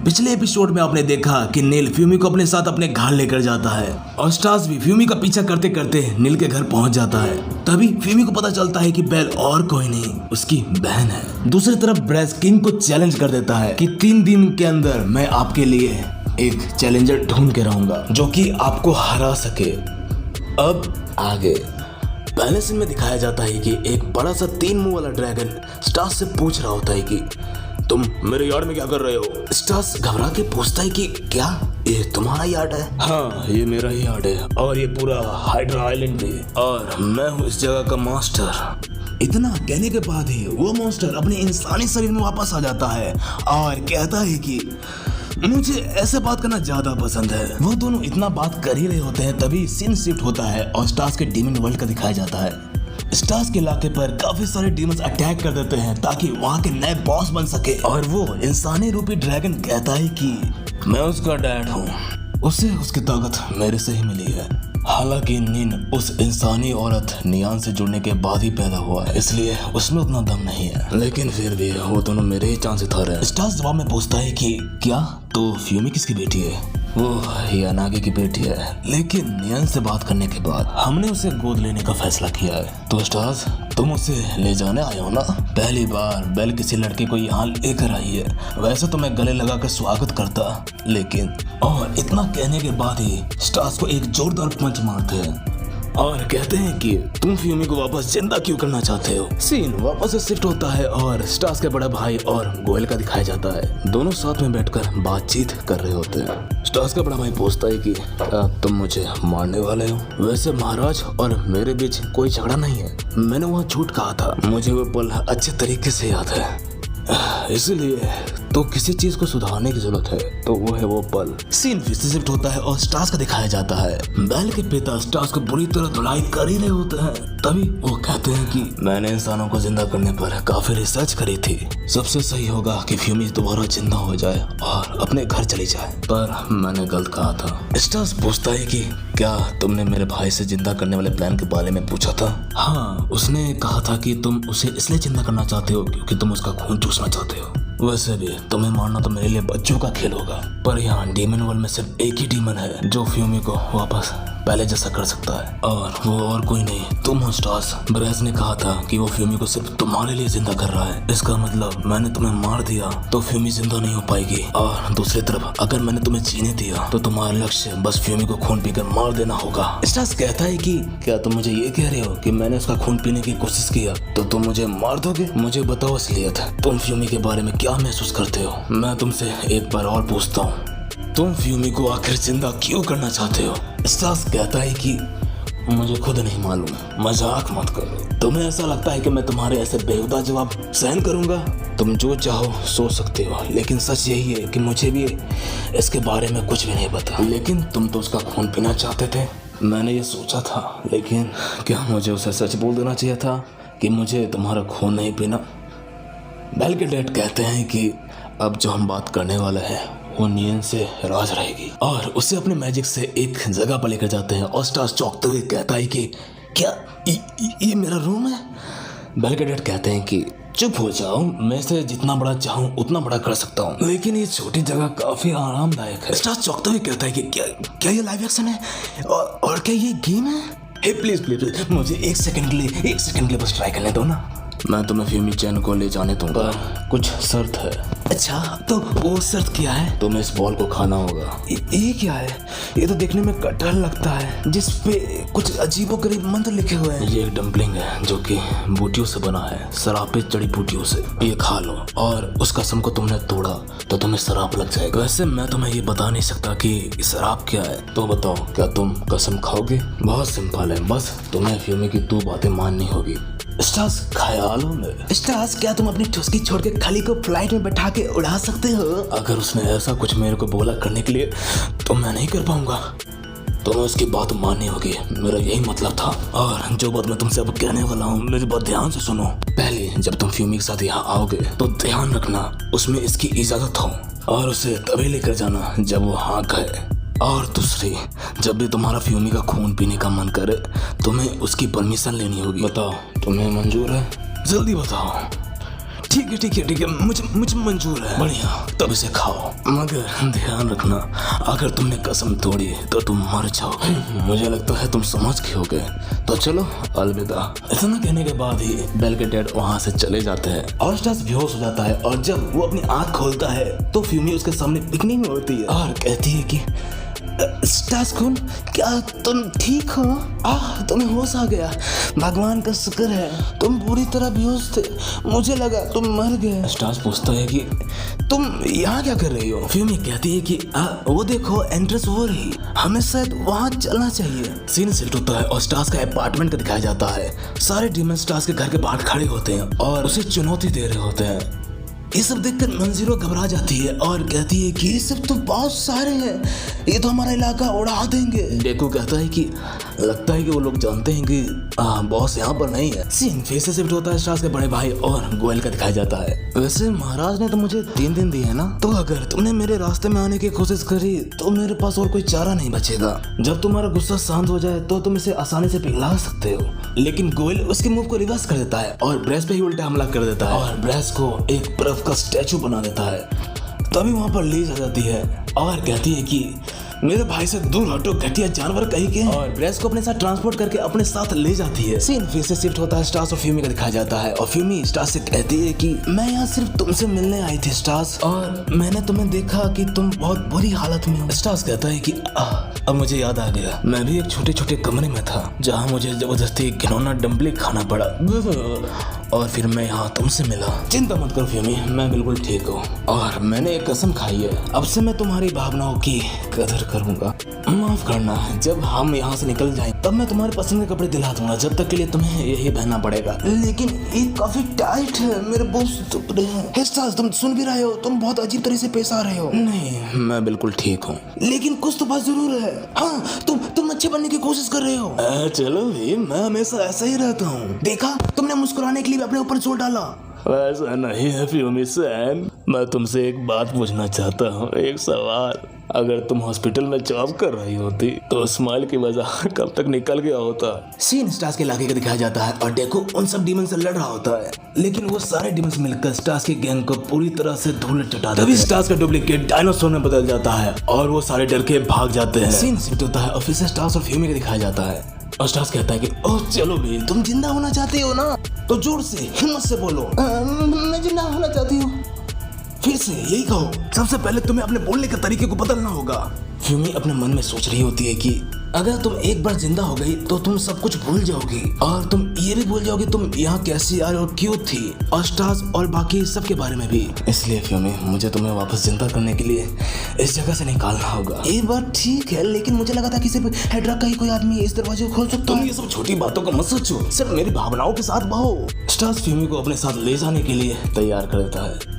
पिछले एपिसोड में आपने देखा कि नील फ्यूमी को अपने साथ अपने घर लेकर जाता है और स्टार्स भी फ्यूमी का पीछा करते करते नील के घर पहुंच जाता है। तभी फ्यूमी को पता चलता है कि बेल और कोई नहीं उसकी बहन है। दूसरी तरफ ब्रेज किंग को चैलेंज कर देता है कि 3 दिन के अंदर मैं आपके लिए एक चैलेंजर ढूंढ के रहूंगा जो कि आपको हरा सके। अब आगे पहले सीन में दिखाया जाता है कि एक बड़ा सा 3 मुंह वाला ड्रैगन स्टार्स से पूछ रहा होता है कि तुम मेरे यार्ड में क्या कर रहे हो। स्टार्स घबरा के पूछता है कि क्या ये तुम्हारा यार्ड है? हाँ, ये मेरा ही यार्ड है और ये पूरा हाइड्रा आइलैंड भी, और मैं हूँ इस जगह का मास्टर। इतना कहने के बाद ही वो मॉन्स्टर अपने इंसानी शरीर में वापस आ जाता है और कहता है कि मुझे ऐसे बात करना ज्यादा पसंद है। वो दोनों इतना बात कर ही रहे होते हैं तभी सीन शिफ्ट होता है और स्टार्स के डीमन वर्ल्ड का दिखाया जाता है। स्टार्स के इलाके पर काफी सारे डीमंस अटैक कर देते हैं ताकि वहाँ के नए बॉस बन सके, और वो इंसानी रूपी ड्रैगन कहता है कि मैं उसका डैड हूँ, उसे उसकी ताकत मेरे से ही मिली है। हालांकि नीन उस इंसानी औरत नियान से जुड़ने के बाद ही पैदा हुआ है, इसलिए उसमें उतना दम नहीं है, लेकिन फिर भी वो दोनों मेरे ही चांस था रहे। स्टार्स जवाब में पूछता है कि क्या तो फ्यूमी किसकी बेटी है? वो यानागी की बेटी है, लेकिन नियन से बात करने के बाद हमने उसे गोद लेने का फैसला किया है। तो स्टार्स तुम उसे ले जाने आए हो ना? पहली बार बेल किसी लड़के को यहाँ लेकर आई है। वैसे तो मैं गले लगा कर स्वागत करता, लेकिन और इतना कहने के बाद ही स्टार्स को एक जोरदार पंच मारते हैं और कहते हैं कि तुम फ्यूमी को वापस जिंदा क्यों करना चाहते हो। सीन वापस से शिफ्ट होता है और स्टार्स के बड़ा भाई और गोयल का दिखाया जाता है। दोनों साथ में बैठकर बातचीत कर रहे होते हैं। स्टार्स का बड़ा भाई पूछता है कि तुम मुझे मारने वाले हो? वैसे महाराज और मेरे बीच कोई झगड़ा नहीं है, मैंने वहाँ झूठ कहा था, मुझे वो पल अच्छे तरीके से याद है, इसलिए तो किसी चीज को सुधारने की जरूरत है तो वो है वो पल। सीन फिर से शिफ्ट होता है और स्टार्स का दिखाया जाता है। बेल के पिता स्टार्स को बुरी तरह धुलाई कर ही रहे होते हैं, तभी वो कहते हैं कि मैंने इंसानों को जिंदा करने पर काफी रिसर्च करी थी, सबसे सही होगा कि फ्यूमी दोबारा जिंदा हो जाए और अपने घर चली जाए, पर मैंने गलत कहा था। स्टार्स पूछता है कि क्या तुमने मेरे भाई से जिंदा करने वाले प्लान के बारे में पूछा था? हाँ, उसने कहा था कि तुम उसे इसलिए जिंदा करना चाहते हो क्योंकि तुम उसका खून चूसना चाहते हो। वैसे भी तुम्हें मारना तो मेरे लिए बच्चों का खेल होगा, पर यहाँ डीमन वर्ल्ड में सिर्फ एक ही डीमन है जो फ्यूमी को वापस पहले जैसा कर सकता है, और वो और कोई नहीं, तुम हो स्टार्स। ब्रेज ने कहा था कि वो फ्यूमी को सिर्फ तुम्हारे लिए जिंदा कर रहा है, इसका मतलब मैंने तुम्हें मार दिया तो फ्यूमी जिंदा नहीं हो पाएगी, और दूसरी तरफ अगर मैंने तुम्हें जीने दिया तो तुम्हारा लक्ष्य बस फ्यूमी को खून पीकर मार देना होगा। स्टार्स कहता है कि क्या तुम मुझे ये कह रहे हो कि मैंने उसका खून पीने की कोशिश किया तो तुम मुझे मार दोगे? मुझे बताओ असलियत, तुम फ्यूमी के बारे में क्या महसूस करते हो? मैं तुमसे एक बार और पूछता हूँ, तुम फ्यूमी को आखिर जिंदा क्यों करना चाहते हो? स्टार्स कहता है कि मुझे खुद नहीं मालूम, मजाक मत करो। तुम्हें ऐसा लगता है कि मैं तुम्हारे ऐसे बेहुदा जवाब सहन करूंगा? तुम जो चाहो सोच सकते हो, लेकिन सच यही है कि मुझे भी इसके बारे में कुछ भी नहीं पता। लेकिन तुम तो उसका खून पीना चाहते थे। मैंने ये सोचा था, लेकिन क्या मुझे उसे सच बोल देना चाहिए था कि मुझे तुम्हारा खून नहीं पीना? बेल के डैड कहते हैं कि अब जो हम बात करने वाले हैं वो नियन से राज रहेगी, और उसे अपने मैजिक से एक जगह पर लेकर जाते हैं और स्टार्स चौंकते हुए कहता है कि क्या ये मेरा रूम है? बेल के डैड कहते हैं कि चुप हो जाओ, मैं इसे जितना बड़ा चाहूँ उतना बड़ा कर सकता हूँ, लेकिन ये छोटी जगह काफी आरामदायक है। स्टार्स चौंकते हुए कहता है कि क्या ये लाइव एक्शन है और क्या ये गेम है? हे प्लीज मुझे एक सेकंड के लिए बस ट्राई करने दो ना। मैं तुम्हें फ्यूमी चैन को ले जाने दूंगा, कुछ शर्त है। अच्छा, तो वो शर्त क्या है? तुम्हें इस बॉल को खाना होगा। ये क्या है? ये तो देखने में कटहल लगता है जिस पे कुछ अजीबोगरीब मंत्र लिखे हुए हैं। ये एक डम्पलिंग है जो कि बूटियों से बना है, शराब पे जड़ी बूटियों से। ये खा लो, और उस कसम को तुमने तोड़ा तो तुम्हें शराब लग जाएगा। वैसे मैं तुम्हें ये बता नहीं सकता कि शराब क्या है, तो बताओ क्या तुम कसम खाओगे? बहुत सिंपल है, बस तुम्हें फ्यूमी की 2 बातें माननी होगी। स्टार्स ख्यालों में, स्टार्स क्या तुम अपनी ठुसकी छोड़ के खली को फ्लाइट में बैठा के उड़ा सकते हो? अगर उसने ऐसा कुछ मेरे को बोला करने के लिए तो मैं नहीं कर पाऊंगा, तो मैं उसकी बात माननी होगी, मेरा यही मतलब था। और जो बात मैं तुमसे अब कहने वाला हूँ मेरी बात ध्यान से सुनो। पहले जब तुम फ्यूमी के साथ यहाँ आओगे तो ध्यान रखना उसमें इसकी इजाजत हो, और उसे तभी लेकर जाना जब वो हाँ कहे, और दूसरी, जब भी तुम्हारा फ्यूमी का खून पीने का मन करे तुम्हें उसकी परमिशन लेनी होगी। बताओ तुम्हें मंजूर है? जल्दी बताओ। ठीक है, मुझे मंजूर है। बढ़िया, तब इसे खाओ, मगर ध्यान रखना अगर तुमने कसम तोड़ी तो तुम मर जाओगे। मुझे लगता है तुम समझ गए होगे, तो चलो अलविदा। इतना कहने के बाद ही बेल के डैड वहाँ से चले जाते हैं और स्टास बेहोश हो जाता है। और जब वो अपनी आँख खोलता है तो फ्यूमी उसके सामने पिकनिक में होती है और कहती है कि स्टास खून, क्या तुम ठीक हो? तुम्हें होश आ गया, भगवान का शुक्र है। तुम पूरी तरह बेहोश थे, मुझे लगा तुम मर गए। स्टास पूछता है कि तुम यहाँ क्या कर रही हो? फ्यूमी कहती है कि वो देखो एंट्रेंस वो रही, हमें शायद वहाँ चलना चाहिए। सीन शिफ्ट होता है और स्टास का अपार्टमेंट का दिखाया जाता है। सारे डीमन स्टास के घर के बाहर खड़े होते हैं और उसे चुनौती दे रहे होते हैं। ये सब देखकर मंजीरो घबरा जाती है और कहती है कि ये सब तो बहुत सारे हैं, ये तो हमारा इलाका उड़ा देंगे। डेको कहता है कि लगता है कि वो लोग जानते हैं कि बॉस यहाँ पर नहीं है। सीन फिर से शिफ्ट होता है स्टार्स के बड़े भाई और गोयल का दिखाया जाता है। वैसे महाराज ने तो मुझे 3 दिन दिए है ना, तो अगर तुमने मेरे रास्ते में आने की कोशिश करी तो मेरे पास और कोई चारा नहीं बचेगा। जब तुम्हारा गुस्सा शांत हो जाए तो तुम इसे आसानी से पिघला सकते हो। लेकिन गोयल उसके मूव को रिवर्स कर देता है और ब्रेस पे ही उल्टा हमला कर देता है और ब्रेस को एक बर्फ का स्टैचू बना देता है। तभी वहां पर लीज आ जाती है और कहती है कि मेरे भाई से दूर हटो घटिया जानवर कहीं के, और ब्रेस को अपने साथ ट्रांसपोर्ट करके अपने साथ ले जाती है। सीन फिर से शिफ्ट होता है स्टार्स और फ्यूमी का दिखाया जाता है और फ्यूमी स्टार्स से कहती है कि मैं यहाँ सिर्फ तुमसे मिलने आई थी स्टार्स, और मैंने तुम्हें देखा कि तुम बहुत बुरी हालत में हो। स्टार्स कहता है कि अब मुझे याद आ गया, मैं भी एक छोटे छोटे कमरे में था जहाँ मुझे जबरदस्ती घिनौना डम्बली खाना पड़ा और फिर मैं यहाँ तुमसे मिला। चिंता मत करो फ्यूमी, मैं बिल्कुल ठीक हूँ और मैंने एक कसम खाई है, अब से मैं तुम्हारी भावनाओं की कदर करूंगा। माफ करना, जब हम यहाँ से निकल जाएं तब मैं तुम्हारे पसंद के कपड़े दिला दूंगा, जब तक के लिए तुम्हें यही पहनना पड़ेगा। लेकिन ये काफी टाइट है, मेरे बोस दुख रहे हैं। स्टार्स, तुम सुन भी रहे हो, तुम बहुत अजीब तरह से पेश आ रहे हो। नहीं, मैं बिल्कुल ठीक हूँ, लेकिन कुछ तो बात जरूर है। हाँ, तुम अच्छे बनने की कोशिश कर रहे हो। चलो भी, मैं हमेशा ऐसा ही रहता हूँ। देखा, तुमने मुस्कुराने के लिए अपने ऊपर जोर डाला। ऐसा नहीं है फ्यूमी सैन, मैं तुमसे एक बात पूछना चाहता हूँ, एक सवाल। अगर तुम हॉस्पिटल में जॉब कर रही होती तो स्माइल की वजह कब तक निकल गया होता। सीन स्टार्स के इलाके का दिखाया जाता है और डेको उन सब डीमन से लड़ रहा होता है, लेकिन वो सारे डीमंस मिलकर स्टार्स के गैंग को पूरी तरह से धूल चटा देते हैं। तभी स्टार्स का डुप्लीकेट डायनासोर में बदल जाता है और वो सारे डर के भाग जाते हैं। सीन शिफ्ट होता है और फिर से स्टार्स और फ्यूमी का दिखाया जाता है और स्टार्स कहता है कि ओह चलो भी, तुम जिंदा होना चाहते हो ना, तो जोर से हिम्मत से बोलो मैं जिंदा होना चाहती हूँ। फिर से यही कहो। सबसे पहले तुम्हें अपने बोलने के तरीके को बदलना होगा। फ्यूमी अपने मन में सोच रही होती है कि अगर तुम एक बार जिंदा हो गई तो तुम सब कुछ भूल जाओगी और तुम ये भी भूल जाओगी तुम यहाँ कैसी आई और क्यों थी, और स्टार्स और बाकी सब के बारे में भी। इसलिए फ्यूमी, मुझे तुम्हें वापस जिंदा करने के लिए इस जगह से निकालना होगा। ये बात ठीक है, लेकिन मुझे लगा था कि सिर्फ हेड्रा का ही कोई आदमी इस दरवाजे को खोल सकता है। तुम ये सब छोटी बातों को मत सोचो, सिर्फ मेरी भावनाओं के साथ बहो। स्टार्स फ्यूमी को अपने साथ ले जाने के लिए तैयार कर देता है